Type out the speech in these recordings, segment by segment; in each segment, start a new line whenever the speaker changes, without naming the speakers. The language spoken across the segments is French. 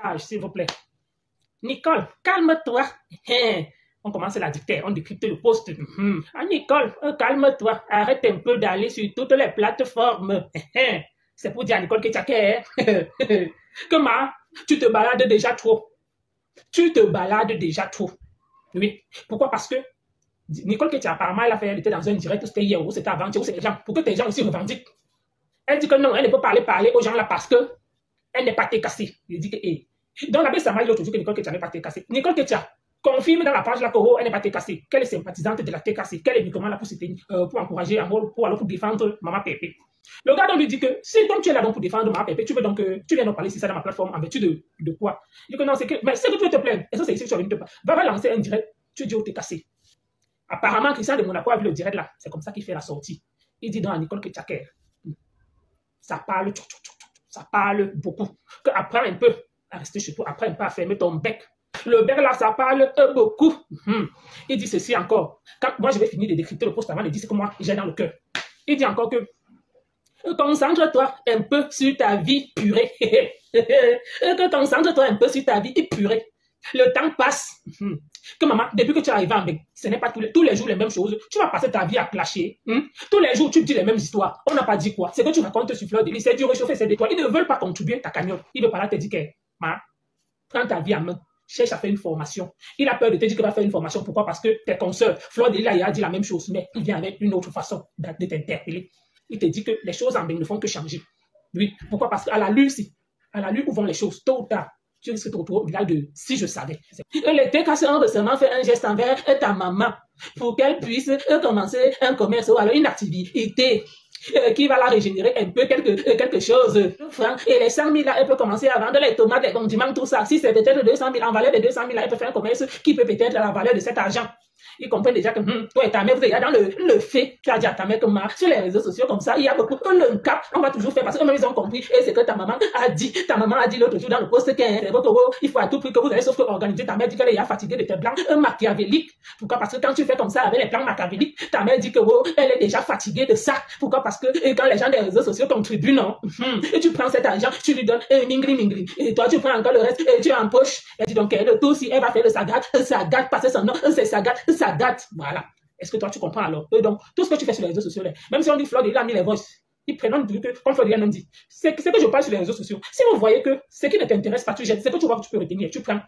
Tâche, s'il vous plaît. Nicole, calme-toi. On commence à la dicter, on décrypte le poste. Ah, Nicole, calme-toi. Arrête un peu d'aller sur toutes les plateformes. C'est pour dire à Nicole que tu as que tu te balades déjà trop. Tu te balades déjà trop. Oui. Pourquoi? Parce que Nicole Ketia, apparemment, elle était dans un direct, c'était hier ou c'était avant-hier, c'est les gens, pour que tes gens aussi revendiquent. Elle dit que non, elle ne peut pas parler aux gens là parce que elle n'est pas cassée. Il dit que, donc la ça m'a dit l'autre jour que Nicole Ketia n'est pas cassée. Nicole Ketia confirme dans la page là qu'elle n'est pas cassée, qu'elle est sympathisante de la cassée, qu'elle est uniquement là pour encourager, pour défendre Maman Pépé. Le gars lui dit que si donc tu es là donc pour défendre Maman Pépé, tu veux donc tu viens donc parler si ça dans ma plateforme en vertu de quoi? Il dit que non, c'est que tu veux te plaindre. Et ça, c'est ici que tu vas venir te plaindre. Va lancer un direct, tu dis oh t'es cassé. Apparemment, Christian de Monaco a vu le direct là. C'est comme ça qu'il fait la sortie. Il dit dans Nicole que ça parle beaucoup. Que apprends un peu à rester chez toi, apprends un peu à fermer ton bec. Le bec là, ça parle beaucoup. Il dit ceci encore. Quand moi je vais finir de décrypter le poste avant de dire ce que moi j'ai dans le cœur. Il dit encore que concentre-toi un peu sur ta vie purée. Concentre-toi un peu sur ta vie purée. Le temps passe. Que maman, depuis que tu es arrivé en Belgique, ce n'est pas tous les jours les mêmes choses. Tu vas passer ta vie à clasher. Tous les jours, tu dis les mêmes histoires. On n'a pas dit quoi. C'est que tu racontes sur Fleur de Lys, c'est du réchauffer, c'est de toi. Ils ne veulent pas contribuer ta cagnotte. Il veut pas là te dire que, prends ta vie en main. Cherche à faire une formation. Il a peur de te dire qu'il va faire une formation. Pourquoi? Parce que tes consoeurs, Fleur de Lys, il a dit la même chose, mais il vient avec une autre façon de t'interpeller. Il te dit que les choses en Belgique ne font que changer. Oui. Pourquoi? Parce qu'à la lutte, où vont les choses, tôt ou tard, tu risques de te retrouver au village de si je savais. Les TKC ont récemment fait un geste envers ta maman pour qu'elle puisse commencer un commerce ou alors une activité qui va la régénérer un peu quelque chose. Et les 100 000 là, elle peut commencer à vendre les tomates, les condiments, tout ça. Si c'est peut-être 200 000, en valeur de 200 000 là, elle peut faire un commerce qui peut peut-être la valeur de cet argent. Ils comprennent déjà que toi et ta mère, vous êtes dans le fait. Tu as dit à ta mère que sur les réseaux sociaux comme ça, il y a beaucoup le cap. On va toujours faire parce qu'eux-mêmes ils ont compris. Et c'est que ta maman a dit. Ta maman a dit l'autre jour dans le post qu'il faut à tout prix que vous allez sauf que organiser. Ta mère dit qu'elle est fatiguée de tes plans machiavéliques. Pourquoi? Parce que quand tu fais comme ça avec les plans machiavéliques, ta mère dit que elle est déjà fatiguée de ça. Pourquoi? Parce que quand les gens des réseaux sociaux contribuent, non. Et tu prends cet argent, tu lui donnes mingri. Et toi, tu prends encore le reste et tu empoches. Elle dit donc elle tout si elle va faire le Sagat parce que son nom c'est Sagat. Voilà. Est-ce que toi tu comprends alors? Donc, tout ce que tu fais sur les réseaux sociaux, même si on dit Fleur de Lys a mis les voix, ils prennent comme Fleur de Lys dit. C'est que je parle sur les réseaux sociaux. Si vous voyez que ce qui ne t'intéresse pas, tu jettes, c'est que tu vois que tu peux retenir, tu prends,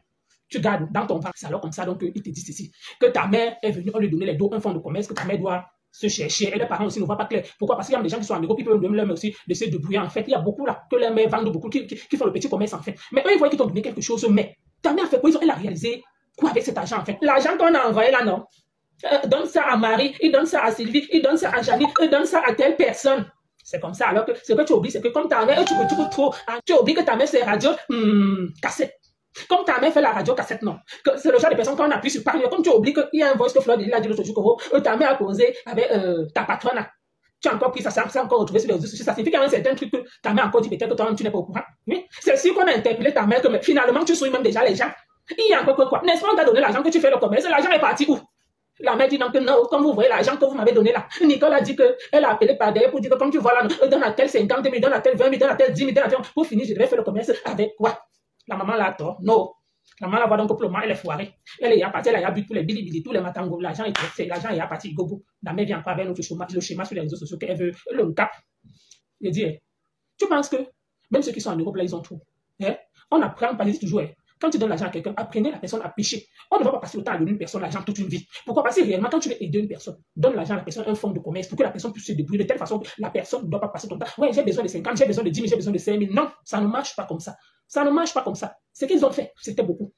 tu gardes dans ton ventre. C'est alors comme ça, donc il te dit ceci. Que ta mère est venue, on lui donnait les dos, un fonds de commerce, que ta mère doit se chercher. Et les parents aussi ne voient pas clair. Pourquoi? Parce qu'il y a des gens qui sont en Europe, qui peuvent donner leur mère aussi de se débrouiller. En fait, il y a beaucoup là, que les mères vendent beaucoup, qui font le petit commerce en fait. Mais eux, ils voient qu'ils t'ont donné quelque chose, mais ta mère fait quoi? Elle a réalisé quoi avec cet argent en fait? L'argent qu'on a envoyé là, non? Donne ça à Marie, il donne ça à Sylvie, il donne ça à Janine, il donne ça à telle personne. C'est comme ça. Alors que ce que tu oublies, c'est que comme ta mère, tu trop, tu oublies que ta mère c'est radio cassette. Comme ta mère fait la radio cassette, non. C'est le genre de personne qu'on appuie sur parler. Comme tu oublies qu'il y a un voice que Fleur de Lys a dit l'autre jour que ta mère a causé avec ta patronne. Tu as encore pris ça, ça encore retrouvé sur les réseaux sociaux. Ça signifie qu'il y a un certain truc que ta mère a encore dit peut-être que toi tu n'es pas au courant. Oui. C'est sûr qu'on a interpellé ta mère que mais finalement tu souris même déjà les gens. Il y a encore quoi? N'est-ce pas on t'a donné l'argent que tu fais le commerce? L'argent est parti où? La mère dit donc que non, comme vous voyez l'argent que vous m'avez donné là. Nicole a dit qu'elle a appelé par derrière pour dire que comme tu vois là, donne à tel 50 000, donne à tel 20 000, donne à tel 10 000, donne à tel... Pour finir, je devais faire le commerce avec quoi? La maman là a tort. Non. La maman là voit donc que pour le moment, elle est foirée. Elle est partie, elle a but pour les bilibili, tous les matins. L'argent est parti, gogo. La mère vient encore avec notre schéma, le schéma sur les réseaux sociaux qu'elle veut, le cap. Je dis, tu penses que même ceux qui sont en Europe là, ils ont tout. On apprend, pas toujours. Quand tu donnes l'argent à quelqu'un, apprenez la personne à pécher. On ne va pas passer le temps à donner une personne l'argent toute une vie. Pourquoi? Parce que réellement, quand tu veux aider une personne, donne l'argent à la personne, un fonds de commerce, pour que la personne puisse se débrouiller de telle façon que la personne ne doit pas passer ton temps. Ouais, j'ai besoin de 50, j'ai besoin de 10 000, j'ai besoin de 5 000. Non, ça ne marche pas comme ça. Ça ne marche pas comme ça. Ce qu'ils ont fait, c'était beaucoup.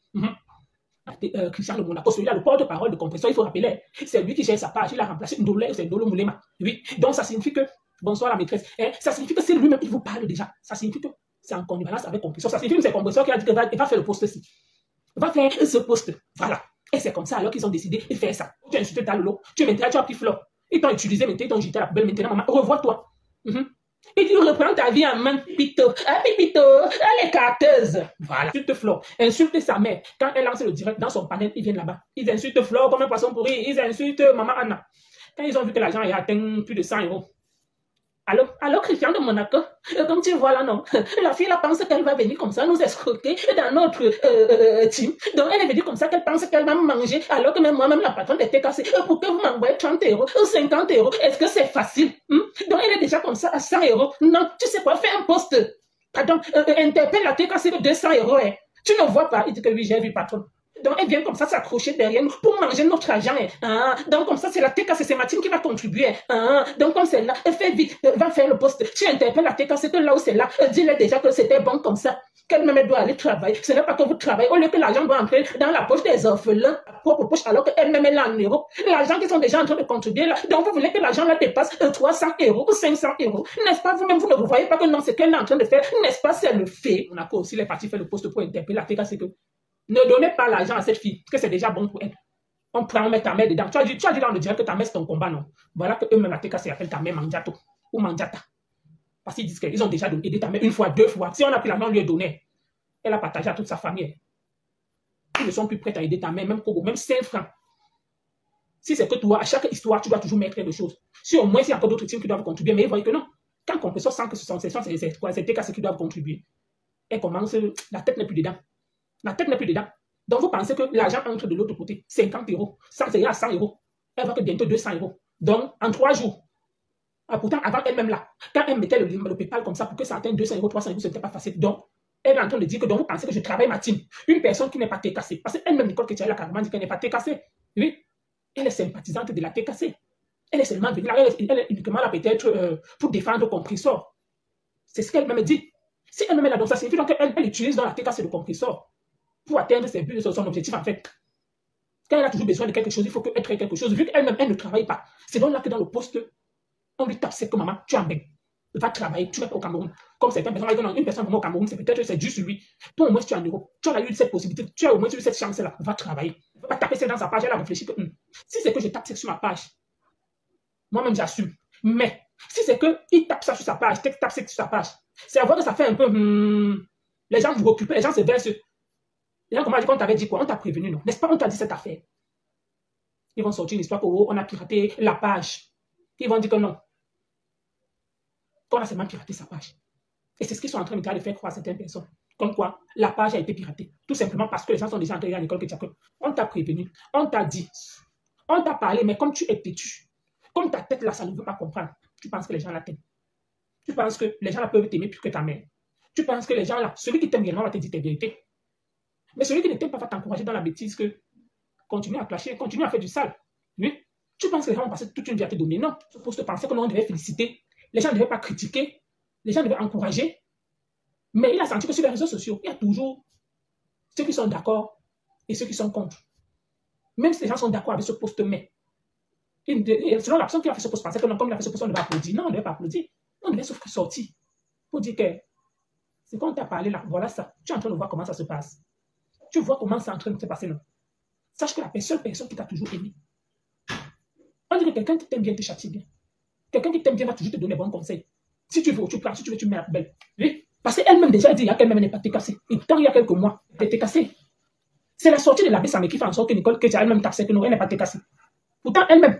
Christian de Monaco, celui-là, le porte-parole de Compression, il faut rappeler, c'est lui qui gère sa page, il a remplacé Ndolo, c'est Ndolo Moulema. Oui, donc ça signifie que, bonsoir la maîtresse, ça signifie que c'est lui-même, il vous parle déjà. Ça signifie que c'est en connivence avec Compression. Ça signifie que c'est Compression qui a dit qu'il va faire le poste-ci. Va faire ce poste. Voilà. Et c'est comme ça alors qu'ils ont décidé de faire ça. Tu as insulté ta lolo, tu as pris Fleur. Ils t'ont utilisé, maintenant ils t'ont jeté à la poubelle. Maintenant, maman, revois-toi. Et tu reprends ta vie en main, Pito. Ah, Pito, elle est carteuse. Voilà. Insulte Fleur. Insulte sa mère. Quand elle lance le direct dans son panel, ils viennent là-bas. Ils insultent Fleur comme un poisson pourri. Ils insultent maman Anna. Quand ils ont vu que l'argent a atteint plus de 100 €, Alors, Christian de Monaco, comme tu vois là, non, la fille, là, pense qu'elle va venir comme ça nous escroquer dans notre team. Donc, elle est venue comme ça qu'elle pense qu'elle va me manger, alors que même moi-même, la patronne était cassée. Pour que vous m'envoyez 30 € ou 50 €, est-ce que c'est facile? Donc, elle est déjà comme ça à 100 €. Non, tu sais quoi, fais un poste. Pardon, interpelle la TKC de 200 €. Hein. Tu ne vois pas? Il dit que oui, j'ai vu, patron. Donc, elle vient comme ça s'accrocher derrière nous pour manger notre argent. Ah, donc, comme ça, c'est la TKC, c'est Martine qui va contribuer. Ah, donc, comme c'est là, elle fait vite, va faire le poste. Tu interpelles la TKC que là où c'est là, dis-le déjà que c'était bon comme ça. Qu'elle-même doit aller travailler. Ce n'est pas que vous travaillez. Au lieu que l'argent doit entrer dans la poche des orphelins, propre poche, alors qu'elle-même est là en euros. L'argent qu'ils sont déjà en train de contribuer là. Donc, vous voulez que l'argent là dépasse 300 € ou 500 €. N'est-ce pas? Vous-même, vous ne vous voyez pas que non, c'est qu'elle est en train de faire. N'est-ce pas? C'est le fait. On a aussi les partis faire le poste pour interpeller la TKC que ne donnez pas l'argent à cette fille, que c'est déjà bon pour elle. On prend, on met ta mère dedans. Tu as dit dans le direct que ta mère c'est ton combat, non? Voilà que eux-mêmes, la TKC appelle ta mère Mandiato ou Mandiata. Parce qu'ils disent qu'ils ont déjà aidé ta mère une fois, deux fois. Si on a pris l'argent, on lui a donné. Elle a partagé à toute sa famille. Ils ne sont plus prêts à aider ta mère, même Kogo, même 5 francs. Si c'est que toi, à chaque histoire, tu dois toujours mettre quelque chose. Si au moins, il y a encore d'autres teams qui doivent contribuer, mais ils voient que non. Quand Compressor sent que c'est quoi, c'est TKC qui doivent contribuer. Elle commence, la tête n'est plus dedans. La tête n'est plus dedans. Donc, vous pensez que l'argent entre de l'autre côté, 50 €, 100 € à 100 €. Elle voit que bientôt 200 €. Donc, en 3 jours. Ah, pourtant, avant elle-même là, quand elle mettait le PayPal comme ça pour que ça atteigne 200 €, 300 €, ce n'était pas facile. Donc, elle est en train de dire que donc, vous pensez que je travaille ma team. Une personne qui n'est pas TKC. Parce qu'elle-même, Nicole Kétia, elle a carrément dit qu'elle n'est pas TKC. Oui. Elle est sympathisante de la TKC. Elle est seulement venue là. Elle est uniquement là peut-être pour défendre Compressor. C'est ce qu'elle-même dit. Si elle-même est là, donc ça signifie qu'elle utilise dans la TKC le Compressor pour atteindre ses buts, son objectif en fait. Quand elle a toujours besoin de quelque chose, il faut qu'elle crée quelque chose. Vu qu'elle-même, elle ne travaille pas. C'est donc là que dans le poste, on lui tape, c'est que maman, tu en bain. Va travailler, tu n'es pas au Cameroun. Comme certaines personnes, une personne vraiment au Cameroun, c'est peut-être c'est juste lui. Toi, au moins, tu es en Europe. Tu as eu cette possibilité. Tu as au moins eu cette chance-là. Va travailler. Ne va pas taper ça dans sa page. Elle a réfléchi que si c'est que je tape ça sur ma page, moi-même, j'assume. Mais si c'est qu'il tape ça sur sa page, tape ça sur sa page, c'est à voir que ça fait un peu. Les gens vous occupent, les gens se versent. Les gens, comment on t'avait dit quoi? On t'a prévenu, non? N'est-ce pas? On t'a dit cette affaire. Ils vont sortir l'histoire qu'on a piraté la page. Ils vont dire que non. Qu'on a seulement piraté sa page. Et c'est ce qu'ils sont en train de faire croire à certaines personnes. Comme quoi, la page a été piratée. Tout simplement parce que les gens sont déjà entrés à l'école que tu as. On t'a prévenu. On t'a dit. On t'a parlé, mais comme tu es têtu, comme ta tête là, ça ne veut pas comprendre. Tu penses que les gens la t'aiment. Tu penses que les gens là peuvent t'aimer plus que ta mère. Tu penses que les gens là, celui qui t'aime réellement va te dire tes vérités. Mais celui qui ne t'aime pas va t'encourager dans la bêtise que continue à clasher, continue à faire du sale. Oui. Tu penses que les gens vont passer toute une vie à te donner. Non. Tu supposes penser que l'on devait féliciter. Les gens ne devaient pas critiquer. Les gens devaient encourager. Mais il a senti que sur les réseaux sociaux, il y a toujours ceux qui sont d'accord et ceux qui sont contre. Même si les gens sont d'accord avec ce poste, mais selon la personne qui a fait ce poste, penser que non, comme il a fait ce poste, on devait applaudir. Non, on ne devait pas applaudir. On devait sauf sortir pour dire que c'est quand on t'a parlé là, voilà ça. Tu es en train de voir comment ça se passe. Tu vois comment c'est en train de se passer, non? Sache que la seule personne qui t'a toujours aimé, on dit que quelqu'un qui t'aime bien te châtie bien. Quelqu'un qui t'aime bien va toujours te donner bons conseils. Si tu veux, tu prends. Si tu veux, tu mets la poubelle. Oui? Parce qu'elle-même déjà dit qu'elle-même n'est pas TKC. Et pourtant, il y a quelques mois, elle était cassée. C'est la sortie de l'abbé Samé qui fait en sorte que Nicole Kétia elle-même tape sec que non, elle n'est pas TKC. Pourtant, elle-même,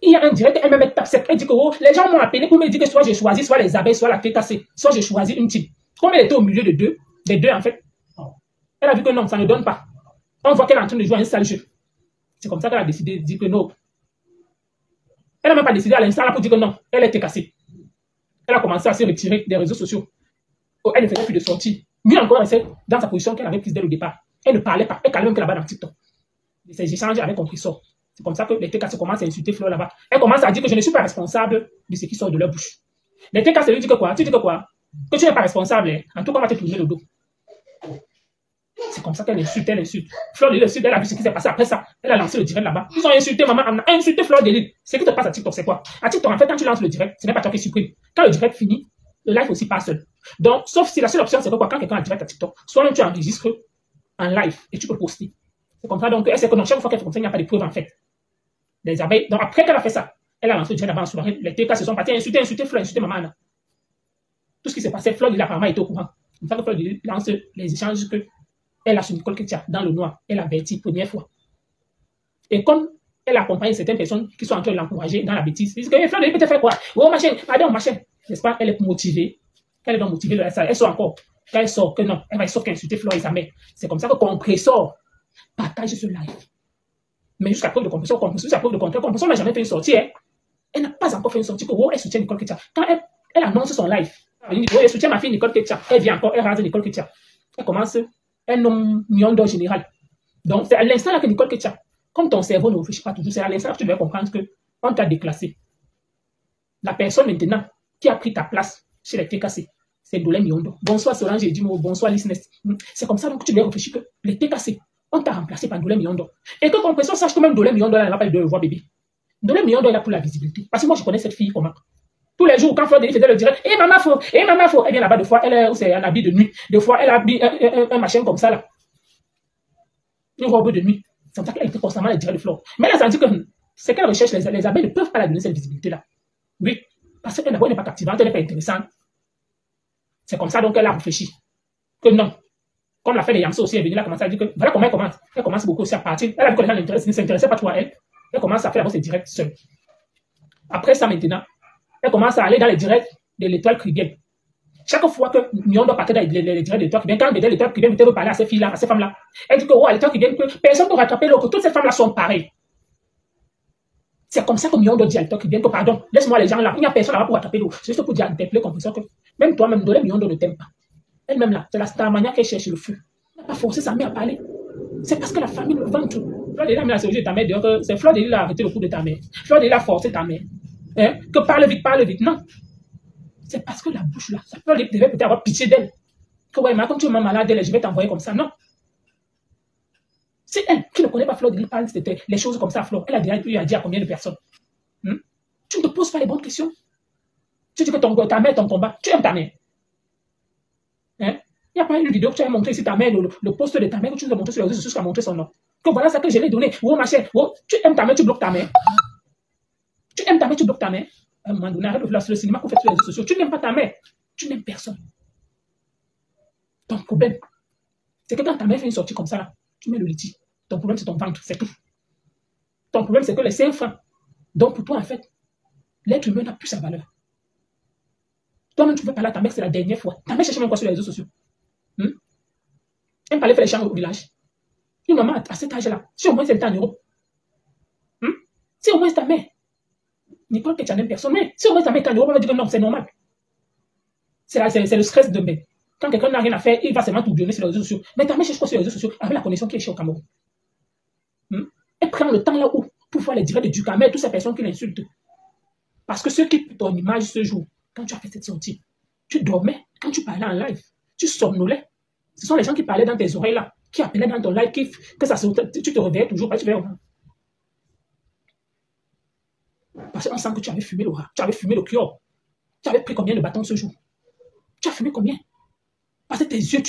il y a un direct, elle-même est tape sec. Elle dit que oh, les gens m'ont appelé pour me dire que soit j'ai choisi, soit les abeilles, soit la TKC, soit j'ai choisi une team. Comme elle était au milieu des deux en fait, elle a vu que non, ça ne donne pas. On voit qu'elle est en train de jouer un sale jeu. C'est comme ça qu'elle a décidé de dire que non. Elle n'a même pas décidé à l'instant là pour dire que non, elle était cassée. Elle a commencé à se retirer des réseaux sociaux. Oh, elle ne faisait plus de sorties. Mieux encore, elle était dans sa position qu'elle avait prise dès le départ. Elle ne parlait pas. Elle calait même que là-bas dans TikTok. Ses échanges avec Compressor. C'est comme ça que les TKC commencent à insulter Flo là-bas. Elle commence à dire que je ne suis pas responsable de ce qui sort de leur bouche. Les TKC lui disent que quoi? Tu dis que quoi? Que tu n'es pas responsable. En tout cas, on va te tourner le dos. C'est comme ça qu'elle insulte, elle insulte. Fleur de l'île, elle a vu ce qui s'est passé après ça. Elle a lancé le direct là-bas. Ils ont insulté maman, on a insulté Fleur de l'île. Ce qui te passe à TikTok, c'est quoi? À TikTok, en fait, quand tu lances le direct, ce n'est pas toi qui supprime. Quand le direct finit, le live aussi passe seul. Donc, sauf si la seule option, c'est que quoi, quand quelqu'un a direct à TikTok, soit même tu enregistres en live et tu peux poster. C'est comme ça, donc, elle sait que non, chaque fois qu'elle fait comme ça, il n'y a pas de preuve en fait. Les abeilles. Donc, après qu'elle a fait ça, elle a lancé le direct là-bas en soirée. Les TK se sont partis insulter Fleur, insulter maman. Là. Tout ce qui s'est passé, Fleur, il a apparemment été au courant. Une fois que Fleur lance les échanges que elle a sur Nicole Kétia dans le noir. Elle a averti première fois. Et comme Elle accompagne certaines personnes qui sont en train de l'encourager dans la bêtise. Ils disent que Fleur de Lys peut te faire quoi? Oh, machin, pardon, machin. N'est-ce pas? Elle est motivée. Elle est donc motivée de la salle. Elle sort encore. Quand elle sort, que non, elle va sauf qu'insulter Fleur et sa mère. C'est comme ça que Compressor partage ce live. Mais jusqu'à preuve de Compressor, jusqu'à preuve de contraire, Compressor n'a jamais fait une sortie. Hein. Elle n'a pas encore fait une sortie que elle soutient Nicole Ketia. Quand elle annonce son live, elle soutient ma fille Nicole Ketia. Elle vient encore, elle rase Nicole Ketia. Elle commence, elle nomme Miondo général. Donc, c'est à l'instant là que Nicole Ketia, comme ton cerveau ne réfléchit pas toujours, c'est à l'instant là que tu dois comprendre qu'on t'a déclassé. La personne maintenant qui a pris ta place chez les TKC, c'est Dolé Miondo. Bonsoir Solange Edimo, bonsoir Lisness. C'est comme ça donc que tu dois réfléchir que les TKC, on t'a remplacé par Dolé Miondo. Et que Compressor sache que même Dolé Miondo, elle n'a pas eu de voir bébé. Dolé Miondo, elle a pour la visibilité. Parce que moi, je connais cette fille comment. Tous les jours, quand Fleur de Lys faisait le direct, eh maman faut, elle vient là-bas, deux fois, elle est un habit de nuit. Deux fois, elle a un machin comme ça là. Une robe de nuit. C'est ça qu'elle était constamment les directs de Fleur. Mais là, ça dit que c'est qu'elle recherche, les abeilles ne peuvent pas la donner cette visibilité-là. Oui. Parce qu'elle n'est pas captivante, elle n'est pas intéressante. C'est comme ça donc elle a réfléchi. Que non. Comme l'a fait les Yamso aussi, elle est venue là, commencer à dire que voilà comment elle commence. Elle commence beaucoup aussi à partir. Elle a vu que les gens ne s'intéressaient pas trop à elle. Elle commence à faire ses directs seule. Après ça maintenant, elle commence à aller dans les directs de l'Étoile Caribéenne. Chaque fois que Miondo partait dans les directs de l'Étoile Caribéenne, quand l'Étoile Caribéenne veut parler à ces filles-là, à ces femmes-là, elle dit que à l'Étoile Caribéenne, personne ne peut rattraper l'autre, que toutes ces femmes-là sont pareilles. C'est comme ça que Miondo dit à l'Étoile Caribéenne que pardon, laisse-moi les gens là, il n'y a personne là pour rattraper l'autre. C'est juste pour dire interpeller comme ça que même toi-même, Miondo ne t'aime pas. Elle-même là, c'est la manière qu'elle cherche le feu. Elle n'a pas forcé sa mère à parler. C'est parce que la famille le vend tout. Fleur de Lys a c'est ta mère, c'est Fleur de Lys a arrêté le coup de ta mère. Fleur de Lys a forcé ta mère. Hein? Que parle vite. Non. C'est parce que la bouche là, ça Fleur de Lys devait peut-être avoir pitié d'elle. Que ouais, mais comme tu es malade, je vais t'envoyer comme ça. Non. C'est elle qui ne connaît pas Fleur de Lys parle les choses comme ça à Fleur. Elle a déjà eu à dire à combien de personnes. Tu ne te poses pas les bonnes questions. Tu dis que ta mère, ton combat, tu aimes ta mère. Hein? Il n'y a pas une vidéo que tu as montré ici ta mère, le poste de ta mère que tu nous as montré sur les réseaux sociaux, tu as montré son nom. Que voilà ça que je l'ai donné. Oh ma chère, oh, tu aimes ta mère, tu bloques ta mère. Tu aimes ta mère, tu bloques ta mère. À un moment donné, arrête de faire le cinéma qu'on fait sur les réseaux sociaux. Tu n'aimes pas ta mère. Tu n'aimes personne. Ton problème, c'est que quand ta mère fait une sortie comme ça, là, tu mets le litige. Ton problème, c'est ton ventre, c'est tout. Ton problème, c'est que les 5 francs. Donc pour toi, en fait, l'être humain n'a plus sa valeur. Toi-même, tu veux parler à ta mère, c'est la dernière fois. Ta mère cherche même quoi sur les réseaux sociaux. Elle parlait faire les champs au village. Une maman à cet âge-là, si au moins c'est en Europe. Si au moins c'est ta mère. Nicole Ketia n'aime personne, mais si au moins ta mère est en Europe, on va dire que non, c'est normal. C'est le stress de bête. Quand quelqu'un n'a rien à faire, il va seulement tourbillonner sur les réseaux sociaux. Mais ta mère cherche quoi sur les réseaux sociaux avec la connexion qui est chez au Cameroun. Elle prend le temps là où pour voir les directs de Ducamel et toutes ces personnes qui l'insultent. Parce que ceux qui prennent ton image ce jour, quand tu as fait cette sortie, tu dormais, quand tu parlais en live, tu somnolais. Ce sont les gens qui parlaient dans tes oreilles là, qui appelaient dans ton live, que ça tu te réveillais toujours, parce que tu fais parce qu'on sent que tu avais fumé le rat, tu avais fumé le cure. Tu avais pris combien de bâtons ce jour? Tu as fumé combien? Parce que tes yeux,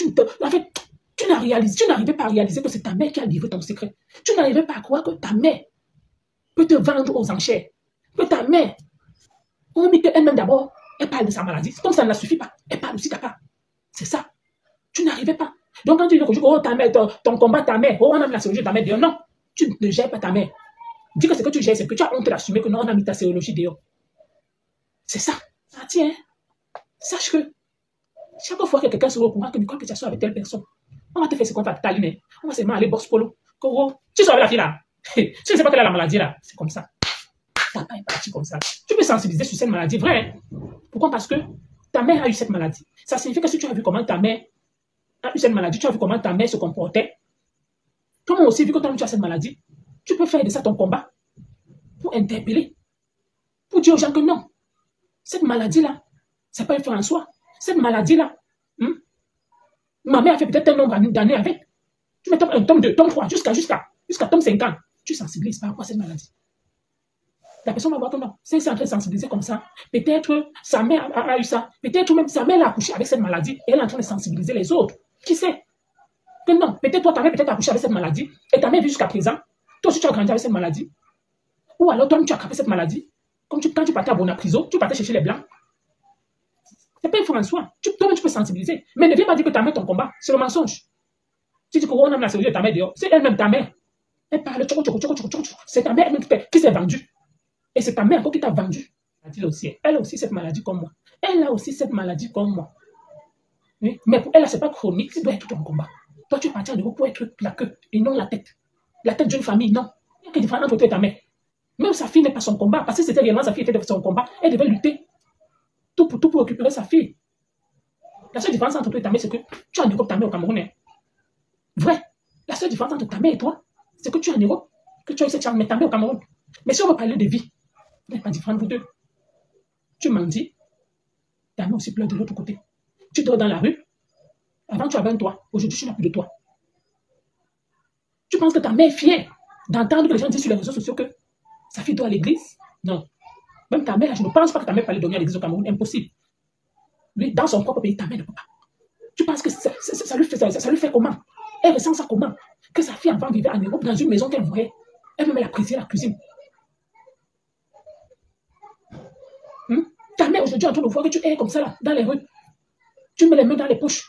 en fait, tu n'arrivais pas à réaliser que c'est ta mère qui a livré ton secret. Tu n'arrivais pas à croire que ta mère peut te vendre aux enchères. Que ta mère, on dit qu'elle-même d'abord, elle parle de sa maladie. Comme ça ne la suffit pas, elle parle aussi de ta part. C'est ça. Tu n'arrivais pas. Donc quand tu dis que ta mère, ton combat, ta mère, on a mis la sérologie de ta mère dehors. Non, tu ne gères pas ta mère. Dis que ce que tu gères, c'est que tu as honte d'assumer que non, on a mis ta sérologie dehors. C'est ça. Ça tient. Sache que chaque fois que quelqu'un se recouvre, que Nicole Ketia soit avec telle personne, on va te faire ce qu'on va t'allumer. On va seulement aller box polo. Tu sois avec la fille là. Tu ne sais pas qu'elle a la maladie là. C'est comme ça. Ta mère est partie comme ça. Tu peux sensibiliser sur cette maladie, vrai. Pourquoi? Parce que ta mère a eu cette maladie. Ça signifie que si tu as vu comment ta mère a eu cette maladie, tu as vu comment ta mère se comportait. Toi aussi, vu que toi tu as cette maladie, tu peux faire de ça ton combat pour interpeller, pour dire aux gens que non, cette maladie-là, c'est pas une fin en soi. Cette maladie-là, ma mère a fait peut-être un nombre d'années avec. Tu mets un tome 2, tome 3, jusqu'à tome 50. Tu sensibilises par rapport à cette maladie. La personne va voir que non, si elle est en train de sensibiliser comme ça, peut-être sa mère a eu ça, peut-être même sa mère l'a accouché avec cette maladie et elle est en train de sensibiliser les autres. Qui sait? Que non, peut-être toi, ta mère peut-être accouché avec cette maladie et ta mère vit jusqu'à présent. Toi aussi, tu as grandi avec cette maladie. Ou alors, toi, tu as attrapé cette maladie. Comme quand tu partais à Bonapriso, tu partais chercher les blancs. C'est pas une fois en soi. Toi-même, tu peux sensibiliser. Mais ne viens pas dire que ta mère ton combat. C'est le mensonge. Tu dis qu'on a mis la sérologie de ta mère dehors. C'est elle-même ta mère. Elle parle, c'est ta mère qui s'est vendue. Et c'est ta mère encore qui t'a vendu. Elle a aussi cette maladie comme moi. Elle a aussi cette maladie comme moi. Oui? Mais pour elle, c'est pas chronique, tu dois être tout en combat. Toi, tu es parti en Europe pour être la queue et non la tête. La tête d'une famille, non. Il y a que différence entre toi et ta mère. Même sa fille n'est pas son combat, parce que c'était réellement sa fille qui était son combat. Elle devait lutter tout pour récupérer sa fille. La seule différence entre toi et ta mère, c'est que tu es en Europe, ta mère au Cameroun. Vrai. La seule différence entre ta mère et toi, c'est que tu es en Europe, que tu as eu cette chance, mais ta mère au Cameroun. Mais si on veut parler de vie, il n'y a pas de différence vous deux. Tu m'en dis, ta mère aussi pleure de l'autre côté. Tu dors dans la rue. Avant, tu avais un toit. Aujourd'hui, tu n'as plus de toit. Tu penses que ta mère est fière d'entendre que les gens disent sur les réseaux sociaux que sa fille dort à l'église? Non. Même ta mère, je ne pense pas que ta mère peut aller dormir à l'église au Cameroun. Impossible. Lui, dans son propre pays, ta mère ne peut pas. Tu penses que ça lui fait comment? Elle ressent ça comment? Que sa fille enfant vivait en Europe dans une maison qu'elle voyait. Elle peut même apprécier la cuisine. Ta mère aujourd'hui en train de voir que tu es comme ça là, dans les rues. Tu mets les mains dans les poches.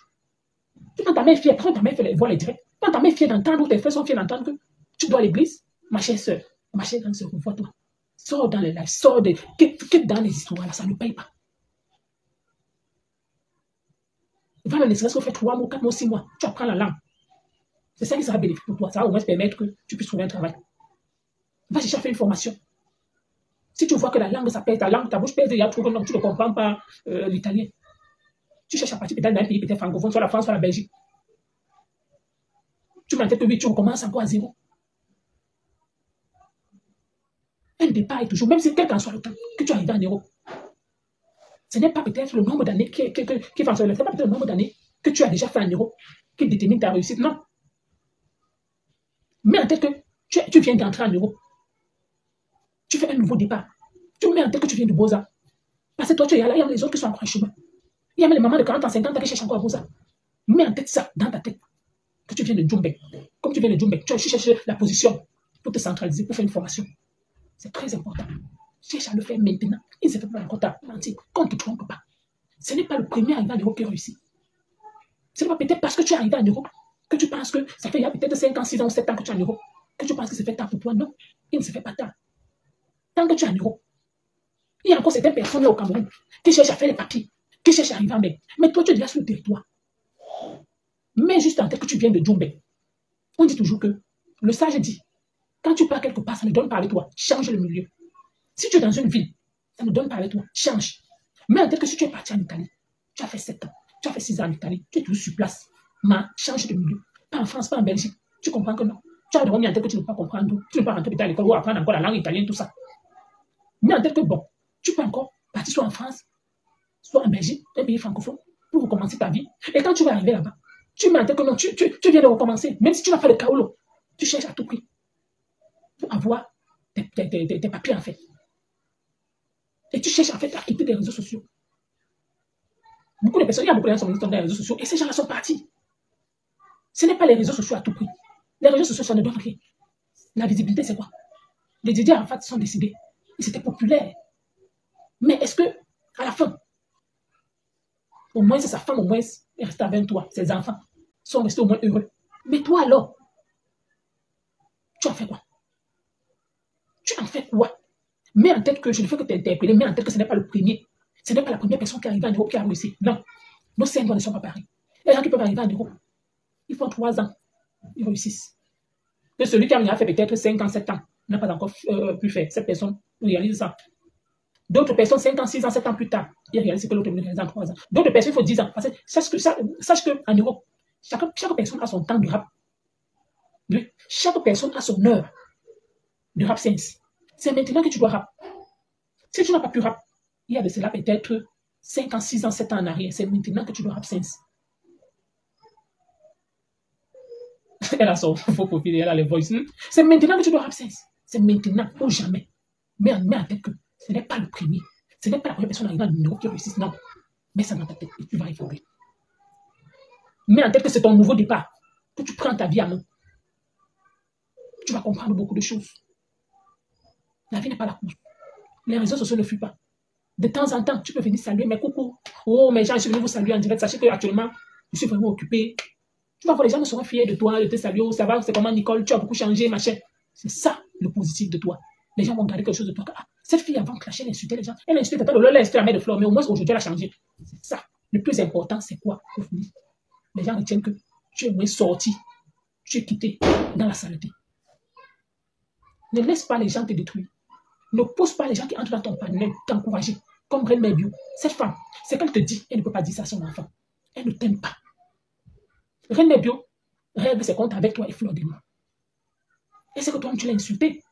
Tu prends ta mère fière, quand ta mère fait voir les directs. Quand ta mère fière d'entendre, ou tes frères sont fiers d'entendre que tu dois à l'église, ma chère soeur, ma chère grande soeur, revois-toi. Sors dans les lives, sors quitte dans les histoires là, ça ne paye pas. Va même ne serait-ce que faire 3 mois, 4 mois, 6 mois, tu apprends la langue. C'est ça qui sera bénéfique pour toi. Ça va au moins te permettre que tu puisses trouver un travail. Va chercher à faire une formation. Si tu vois que la langue, ça pèse, ta langue, ta bouche pèse, il y a trop que non, tu ne comprends pas l'italien. Tu cherches à partir peut-être d'un pays peut-être francophone, soit la France, soit la Belgique. Tu mets en tête que oui, tu recommences encore à zéro. Un départ est toujours, même si quel qu'en soit le temps, que tu arrives en Europe. Ce n'est pas peut-être le nombre d'années ce n'est pas peut-être le nombre d'années que tu as déjà fait en Europe qui détermine ta réussite, non. Mets en tête que tu viens d'entrer en Europe. Tu fais un nouveau départ. Tu mets en tête que tu viens de Beaux-Arts. Parce que toi, tu es là, il y a les autres qui sont encore en chemin. Il y a même les mamans de 40 ans, 50 ans qui cherchent encore à Beaux-Arts. Mets en tête ça, dans ta tête, que tu viens de Djumbek. Comme tu viens de Djumbek, tu cherches la position pour te centraliser, pour faire une formation. C'est très important. Cherche à le faire maintenant. Il ne se fait pas encore tard. Qu'on ne te trompe pas. Ce n'est pas le premier arrivé en Europe qui réussit. Ce n'est pas peut-être parce que tu es arrivé en Europe que tu penses que ça fait il y a peut-être 5 ans, 6 ans, 7 ans que tu es en Europe, que tu penses que c'est fait tard pour toi. Non, il ne se fait pas tard. Tant que tu es en Europe, il y a encore certaines personnes là au Cameroun qui cherchent à faire les papiers, qui cherchent à arriver en Belgique. Mais toi, tu es déjà sur le territoire. Mais juste en tête que tu viens de Djumbek. On dit toujours que le sage dit, quand tu pars quelque part, ça ne donne pas avec toi. Change le milieu. Si tu es dans une ville, ça ne donne pas avec toi. Change. Mais en tête que si tu es parti en Italie, tu as fait 7 ans, tu as fait 6 ans en Italie, tu es toujours sur place. Mais change de milieu. Pas en France, pas en Belgique. Tu comprends que non. Tu as dormi en tête que tu ne peux pas comprendre. Tu ne peux pas rentrer à l'école ou apprendre encore la langue italienne, tout ça. Mais en tête que bon, tu peux encore partir soit en France, soit en Belgique, un pays francophone, pour recommencer ta vie. Et quand tu vas arriver là-bas, tu mets en tête que non, tu viens de recommencer. Même si tu n'as pas de kaolo, tu cherches à tout prix pour avoir tes papiers en fait. Et tu cherches en fait à quitter des réseaux sociaux. Beaucoup de personnes, il y a beaucoup de gens qui sont dans les réseaux sociaux et ces gens-là sont partis. Ce n'est pas les réseaux sociaux à tout prix. Les réseaux sociaux, ça ne donne rien. La visibilité, c'est quoi? Les Didier en fait sont décédés. Et c'était populaire. Mais est-ce que, à la fin, au moins sa femme, au moins, est restée avec toi, ses enfants sont restés au moins heureux. Mais toi alors, tu en fais quoi? Tu en fais quoi? Mets en tête que je ne fais que t'interpeller, mets en tête que ce n'est pas le premier. Ce n'est pas la première personne qui arrive en Europe qui a réussi. Non. Nos 5 ans ne sont pas pareils. Les gens qui peuvent arriver en Europe, ils font 3 ans, ils réussissent. Que celui qui a fait peut-être 5 ans, 7 ans, n'a pas encore pu faire. Cette personne réalise ça. D'autres personnes, 5 ans, 6 ans, 7 ans plus tard, ils réalisent que l'autre réalise en 3 ans. D'autres personnes, il faut 10 ans. Parce que sache qu'en Europe, chaque personne a son temps de rap. Oui. Chaque personne a son heure de rap science. C'est maintenant que tu dois rap. Si tu n'as pas pu rap, il y a de cela peut-être 5 ans, 6 ans, 7 ans en arrière. C'est maintenant que tu dois rap science. Elle a son faux profil, elle a les voices. C'est maintenant que tu dois rap science. C'est maintenant ou jamais. Mais en tête que ce n'est pas le premier. Ce n'est pas la première personne arrivant en Europe qui réussit. Non. Mets ça dans ta tête et tu vas évoluer. Mets en tête que c'est ton nouveau départ. Que tu prends ta vie à main. Tu vas comprendre beaucoup de choses. La vie n'est pas la course. Les réseaux sociaux ne fuient pas. De temps en temps, tu peux venir saluer, mais coucou. Oh, mes gens, je suis venu vous saluer en direct. Sachez qu'actuellement, je suis vraiment occupé. Tu vas voir, les gens ne seront fiers de toi, de te saluer. Ça va, c'est comment Nicole, tu as beaucoup changé, machin. C'est ça le positif de toi. Les gens vont garder quelque chose de toi. Ah, cette fille avant clasher, elle insultait les gens. Elle insultait Tata Lolo, elle insultait la mère de Flore, mais au moins aujourd'hui elle a changé. C'est ça. Le plus important, c'est quoi? Les gens retiennent que tu es moins sorti, tu es quitté dans la saleté. Ne laisse pas les gens te détruire. Ne pousse pas les gens qui entrent dans ton panel t'encourager. Comme Reine Mère Bio. Cette femme, c'est qu'elle te dit, elle ne peut pas dire ça à son enfant. Elle ne t'aime pas. Reine Mère Bio règle ses comptes avec toi et Fleur de Lys. Et c'est que toi, tu l'as insulté.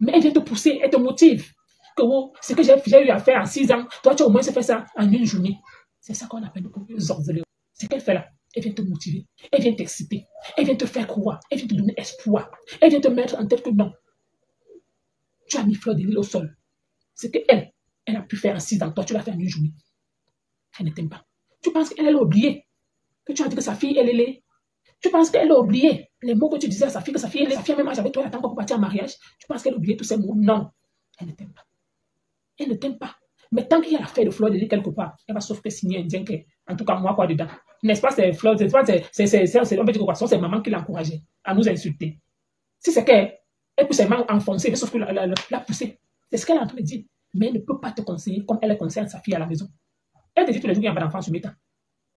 Mais elle vient te pousser, elle te motive. Que oh, ce que j'ai eu à faire en 6 ans, toi, tu as au moins fait ça en une journée. C'est ça qu'on appelle le zorzelé. C'est qu'elle fait là. Elle vient te motiver. Elle vient t'exciter. Elle vient te faire croire. Elle vient te donner espoir. Elle vient te mettre en tête que non. Tu as mis Fleur de Lys au sol. C'est qu'elle, elle a pu faire en 6 ans. Toi, tu l'as fait en une journée. Elle ne t'aime pas. Tu penses qu'elle a oublié que tu as dit que sa fille, elle est. Tu penses qu'elle a oublié les mots que tu disais à sa fille, que sa fille, elle est. Sa fille a même âge avec toi, elle attend pour partir en mariage. Tu penses qu'elle a oublié tous ces mots? Non. Elle ne t'aime pas. Elle ne t'aime pas. Mais tant qu'il y a l'affaire de Fleur de Lys quelque part, elle va sauf que signer un indien que, en tout cas, moi, quoi, dedans. N'est-ce pas, c'est Fleur, c'est, on peut dire quoi, c'est maman qui l'a encouragée à nous insulter. Si c'est qu'elle peut seulement enfoncer, sauf que la pousser. C'est ce qu'elle est en train de dire. Mais elle ne peut pas te conseiller comme elle conseille sa fille à la maison. Elle te dit tous les jours qu'il n'y a pas d'enfant sur Meta.